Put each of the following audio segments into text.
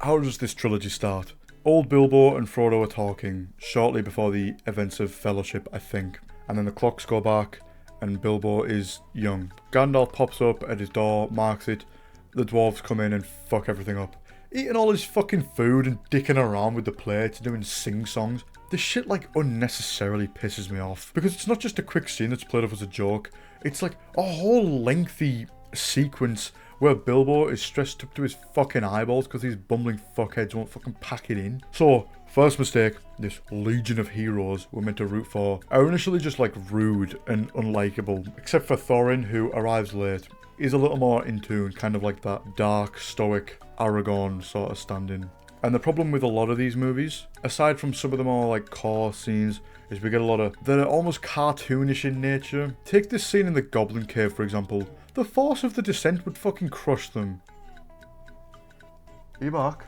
How does this trilogy start? Old Bilbo and Frodo are talking shortly before the events of Fellowship, I think. And then the clocks go back and Bilbo is young. Gandalf pops up at his door, marks it. The dwarves come in and fuck everything up. Eating all his fucking food and dicking around with the plates, doing sing-songs. This shit like unnecessarily pisses me off. Because it's not just a quick scene that's played off as a joke. It's like a whole lengthy sequence where Bilbo is stressed up to his fucking eyeballs because these bumbling fuckheads won't fucking pack it in. So, first mistake, this legion of heroes we're meant to root for are initially just like rude and unlikable. Except for Thorin, who arrives late. He's a little more in tune, kind of like that dark, stoic, Aragorn sort of stand-in. And the problem with a lot of these movies, aside from some of the more like core scenes, is we get a lot of that are almost cartoonish in nature. Take this scene in the Goblin Cave, for example. The force of the descent would fucking crush them. Are you back?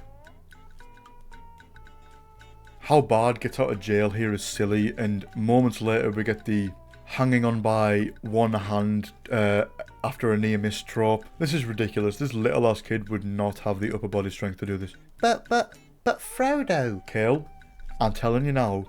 How Bard gets out of jail here is silly, and moments later we get the hanging on by one hand after a near miss trope. This is ridiculous. This little ass kid would not have the upper body strength to do this. But Frodo. Kale, I'm telling you now.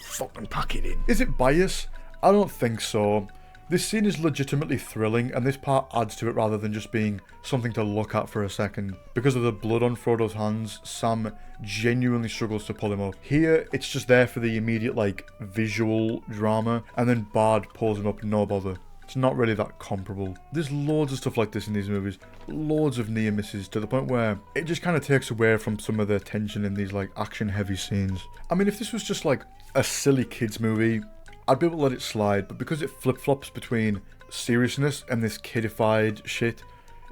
Fucking pack it in. Is it bias? I don't think so. This scene is legitimately thrilling, and this part adds to it rather than just being something to look at for a second. Because of the blood on Frodo's hands, Sam genuinely struggles to pull him up. Here, it's just there for the immediate, like, visual drama, and then Bard pulls him up, no bother. It's not really that comparable. There's loads of stuff like this in these movies. Loads of near misses, to the point where it just kind of takes away from some of the tension in these, like, action-heavy scenes. I mean, if this was just, like, a silly kids movie, I'd be able to let it slide, but because it flip-flops between seriousness and this kidified shit,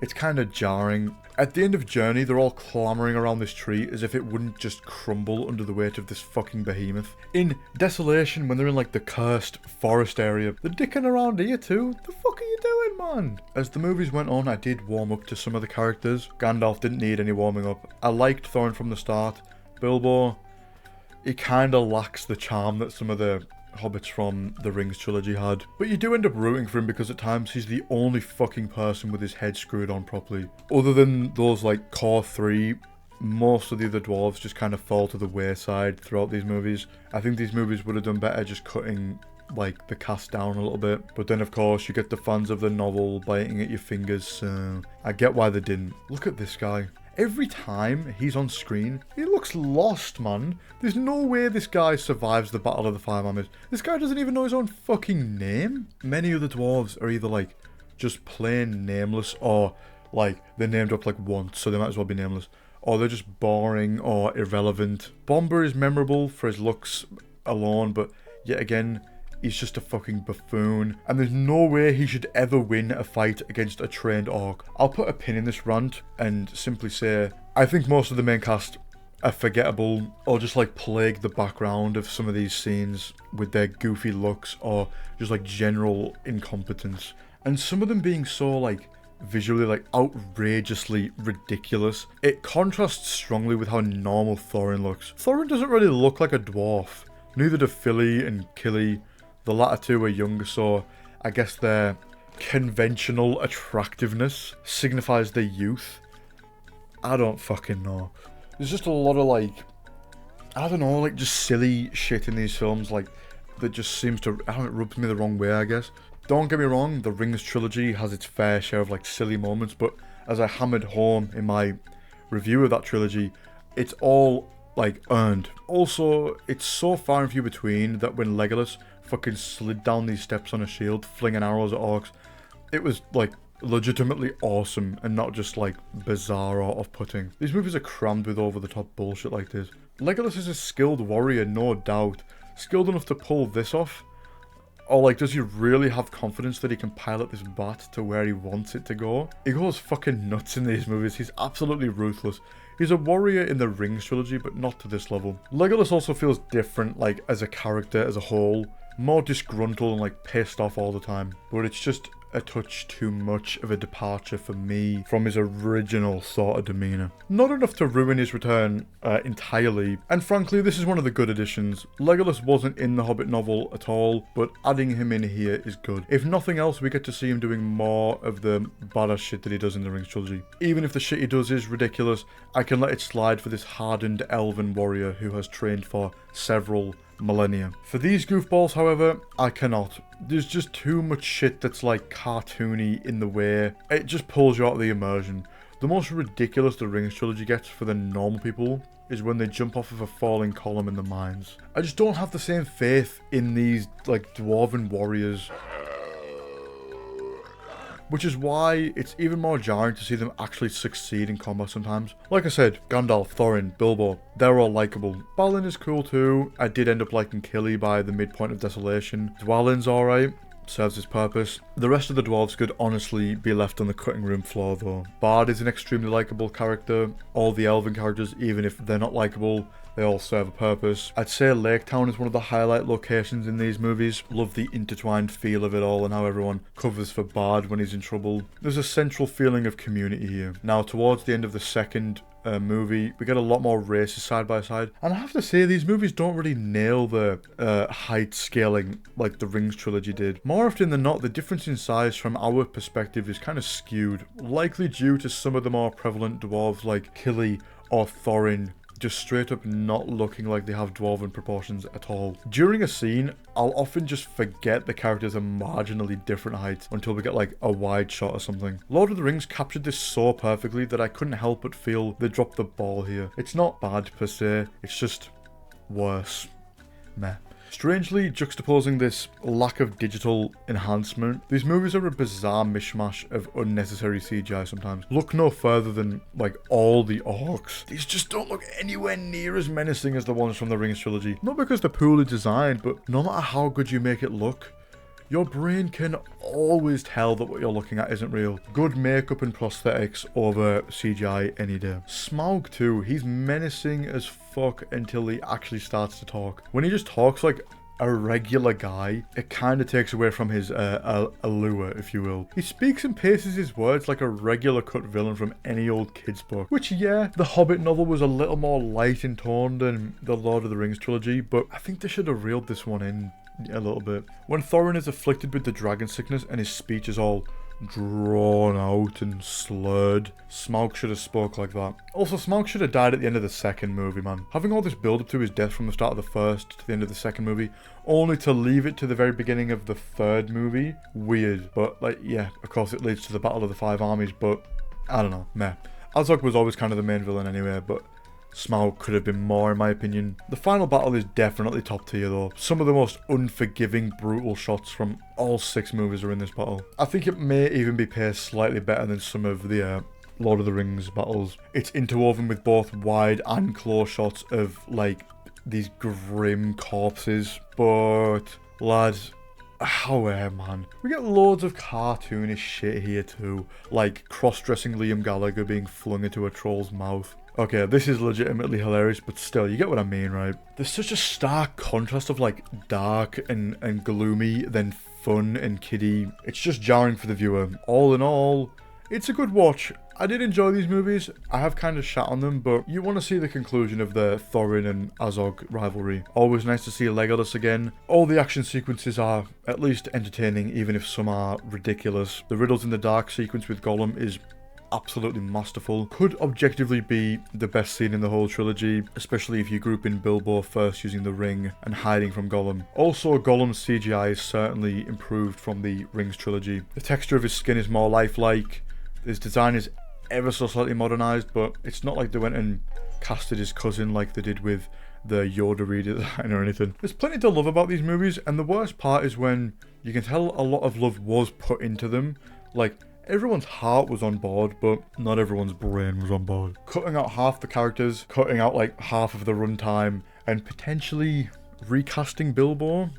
it's kind of jarring. At the end of Journey, they're all clamoring around this tree as if it wouldn't just crumble under the weight of this fucking behemoth. In Desolation, when they're in like the cursed forest area, they're dicking around here too. The fuck are you doing, man? As the movies went on, I did warm up to some of the characters. Gandalf didn't need any warming up. I liked Thorin from the start. Bilbo, he kind of lacks the charm that some of the hobbits from the Rings trilogy had. But you do end up rooting for him because at times he's the only fucking person with his head screwed on properly. Other than those like core three, most of the other dwarves just kind of fall to the wayside throughout these movies. I think these movies would have done better just cutting like the cast down a little bit. But then of course you get the fans of the novel biting at your fingers, so I get why they didn't. Look at this guy. Every time he's on screen, he looks lost, man. There's no way this guy survives the Battle of the Five Armies. This guy doesn't even know his own fucking name. Many of the dwarves are either like just plain nameless, or like they're named up like once, so they might as well be nameless, or they're just boring or irrelevant. Bomber is memorable for his looks alone, but yet again, he's just a fucking buffoon, and there's no way he should ever win a fight against a trained orc. I'll put a pin in this rant and simply say, I think most of the main cast are forgettable, or just like plague the background of some of these scenes with their goofy looks, or just like general incompetence. And some of them being so like visually like outrageously ridiculous. It contrasts strongly with how normal Thorin looks. Thorin doesn't really look like a dwarf. Neither do Philly and Killy. The latter two are younger, so I guess their conventional attractiveness signifies their youth. I don't fucking know. There's just a lot of like, I don't know, like just silly shit in these films, like that just seems to, I don't know, it rubs me the wrong way, I guess. Don't get me wrong, the Rings trilogy has its fair share of like silly moments, but as I hammered home in my review of that trilogy, it's all like earned. Also, it's so far and few between that when Legolas fucking slid down these steps on a shield, flinging arrows at orcs, it was like legitimately awesome and not just like bizarre or off-putting. These movies are crammed with over-the-top bullshit like this. Legolas is a skilled warrior, no doubt. Skilled enough to pull this off? Or like, does he really have confidence that he can pilot this bat to where he wants it to go? He goes fucking nuts in these movies. He's absolutely ruthless. He's a warrior in the Rings trilogy, but not to this level. Legolas also feels different, like as a character as a whole. More disgruntled and like pissed off all the time. But it's just a touch too much of a departure for me from his original sort of demeanour. Not enough to ruin his return entirely, and frankly this is one of the good additions. Legolas wasn't in the Hobbit novel at all, but adding him in here is good. If nothing else, we get to see him doing more of the badass shit that he does in the Rings trilogy. Even if the shit he does is ridiculous, I can let it slide for this hardened elven warrior who has trained for several millennia. For these goofballs, however, I cannot. There's just too much shit that's like cartoony in the way. It just pulls you out of the immersion. The most ridiculous the Rings trilogy gets for the normal people is when they jump off of a falling column in the mines. I just don't have the same faith in these like dwarven warriors. Which is why it's even more jarring to see them actually succeed in combat sometimes. Like I said, Gandalf, Thorin, Bilbo, they're all likeable. Balin is cool too. I did end up liking Killy by the midpoint of Desolation. Dwalin's alright, serves its purpose. The rest of the dwarves could honestly be left on the cutting room floor though. Bard is an extremely likeable character. All the elven characters, even if they're not likeable, they all serve a purpose. I'd say Lake Town is one of the highlight locations in these movies. Love the intertwined feel of it all and how everyone covers for Bard when he's in trouble. There's a central feeling of community here. Now, towards the end of the second movie, we get a lot more races side by side. And I have to say, these movies don't really nail the height scaling like the Rings trilogy did. More often than not, the difference in size from our perspective is kind of skewed. Likely due to some of the more prevalent dwarves like Killy or Thorin just straight up not looking like they have dwarven proportions at all. During a scene, I'll often just forget the characters are marginally different heights until we get like a wide shot or something. Lord of the Rings captured this so perfectly that I couldn't help but feel they dropped the ball here. It's not bad per se, it's just worse. Meh. Strangely juxtaposing this lack of digital enhancement, these movies are a bizarre mishmash of unnecessary CGI sometimes. Look no further than, like, all the orcs. These just don't look anywhere near as menacing as the ones from the Rings trilogy. Not because they're poorly designed, but no matter how good you make it look, your brain can always tell that what you're looking at isn't real. Good makeup and prosthetics over CGI any day. Smaug too, he's menacing as fuck until he actually starts to talk. When he just talks like a regular guy, it kind of takes away from his allure, if you will. He speaks and paces his words like a regular cut villain from any old kid's book. Which, yeah, the Hobbit novel was a little more light in tone than the Lord of the Rings trilogy, but I think they should have reeled this one in a little bit. When Thorin is afflicted with the dragon sickness and his speech is all drawn out and slurred, Smaug should have spoke like that. Also, Smaug should have died at the end of the second movie, man. Having all this build up to his death from the start of the first to the end of the second movie, only to leave it to the very beginning of the third movie, weird. But, like, yeah, of course it leads to the Battle of the Five Armies, but I don't know, meh. Azog was always kind of the main villain anyway, but Smaug could have been more, in my opinion. The final battle is definitely top tier though. Some of the most unforgiving, brutal shots from all 6 movies are in this battle. I think it may even be paced slightly better than some of the Lord of the Rings battles. It's interwoven with both wide and close shots of like these grim corpses. But lads, man, we get loads of cartoonish shit here too, like cross-dressing Liam Gallagher being flung into a troll's mouth. Okay, this is legitimately hilarious, but still, you get what I mean, right? There's such a stark contrast of like dark and gloomy, then fun and kiddie. It's just jarring for the viewer. All in all, it's a good watch. I did enjoy these movies. I have kind of shat on them, but you want to see the conclusion of the Thorin and Azog rivalry. Always nice to see Legolas again. All the action sequences are at least entertaining, even if some are ridiculous. The Riddles in the Dark sequence with Gollum is absolutely masterful. Could objectively be the best scene in the whole trilogy, especially if you group in Bilbo first using the ring and hiding from Gollum. Also, Gollum's CGI is certainly improved from the Rings trilogy. The texture of his skin is more lifelike. His design is ever so slightly modernized, but it's not like they went and casted his cousin like they did with the Yoda redesign or anything. There's plenty to love about these movies, and the worst part is when you can tell a lot of love was put into them. Like, everyone's heart was on board, but not everyone's brain was on board. Cutting out half the characters, cutting out like half of the runtime, and potentially recasting Bilbo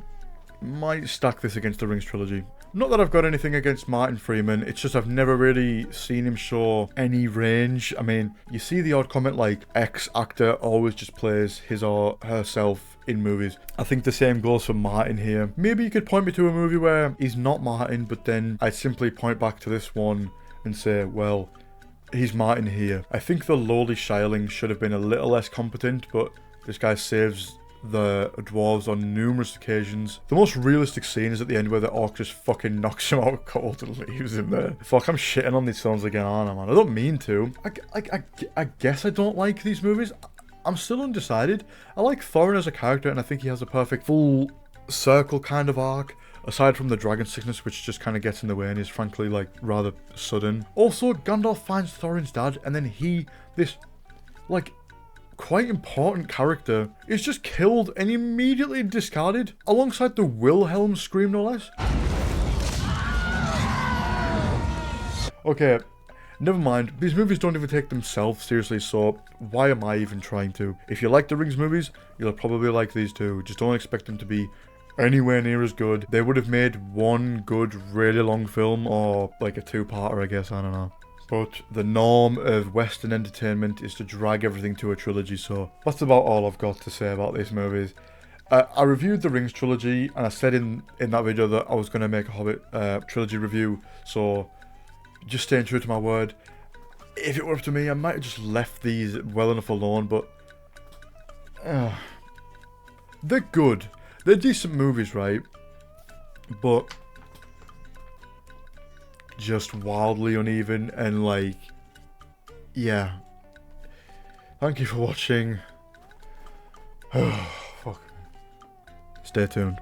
might stack this against the Rings trilogy. Not that I've got anything against Martin Freeman, it's just I've never really seen him show any range. I mean, you see the odd comment like X actor always just plays his or herself in movies. I think the same goes for Martin here. Maybe you could point me to a movie where he's not Martin, but then I'd simply point back to this one and say, well, he's Martin here. I think the lowly Shireling should have been a little less competent, but this guy saves the dwarves on numerous occasions. The most realistic scene is at the end where the orc just fucking knocks him out cold and leaves him there. Fuck, I'm shitting on these films again, aren't I, man? I don't mean to. I guess I don't like these movies. I'm still undecided. I like Thorin as a character, and I think he has a perfect full circle kind of arc. Aside from the dragon sickness, which just kind of gets in the way and is frankly, like, rather sudden. Also, Gandalf finds Thorin's dad, and then he, this, like, quite important character, is just killed and immediately discarded, alongside the Wilhelm scream, no less. Okay, never mind. These movies don't even take themselves seriously, so why am I even trying to? If you like the Rings movies, you'll probably like these too. Just don't expect them to be anywhere near as good. They would have made one good, really long film, or like a two-parter, I guess, I don't know. But the norm of Western entertainment is to drag everything to a trilogy, so that's about all I've got to say about these movies. I reviewed the Rings trilogy, and I said in that video that I was going to make a Hobbit trilogy review, so just staying true to my word. If it were up to me, I might have just left these well enough alone, but they're good. They're decent movies, right? But just wildly uneven, and like, yeah. Thank you for watching. Fuck. Stay tuned.